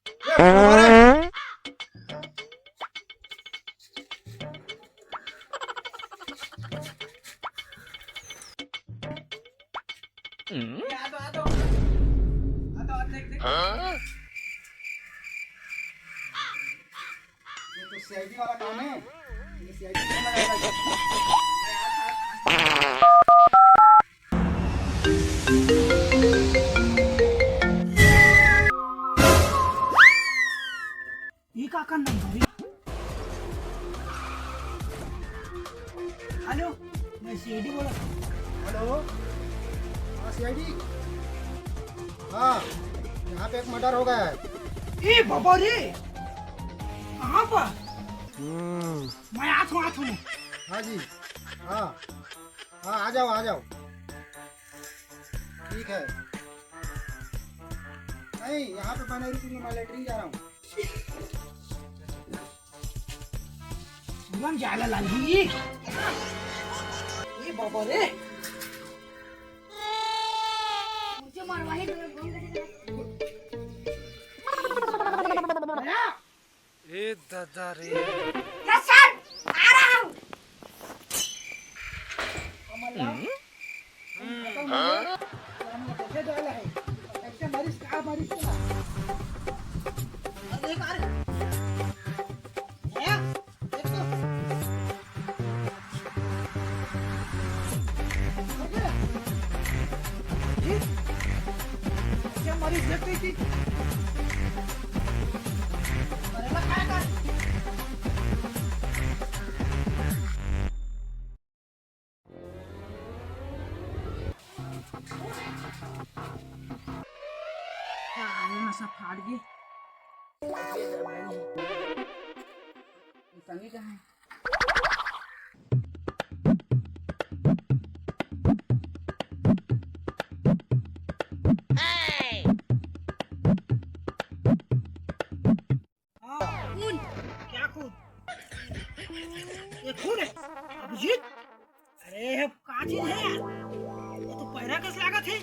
ये तो सीआईडी वाला काम है। ये सीआईडी कौन लगाएगा इधर? ये का करना है भाई? हेलो, मैं सीआईडी बोल रहा हूँ। हेलो, हाँ सीआईडी। हाँ, यहाँ पे एक मर्डर हो गया है। ए बाबा रे, कहाँ पर? मैं आता हूँ। हाँ जी, हाँ हाँ, आ जाओ आ जाओ। ठीक है। नहीं, यहाँ पे मैं नहीं, मैं लेटरिन जा रहा हूँ। सुगम जाला लागी। ए बाबा रे, मुझे मरवाही दो। ए दादा रे, सर आ रहा हूँ। कैसे डाला है? कैसे मरीज कहाँ मरीज चला? अरे कार है, देख तो। ये क्या मरीज देख रही थी? अरे ला क्या कर? नशा फाड़ गई। टंगी कहाँ है? खून? क्या खून? ये खून है? अभिजीत? अरे का चीज है यार? ये तो पैरा कैसे लागत है?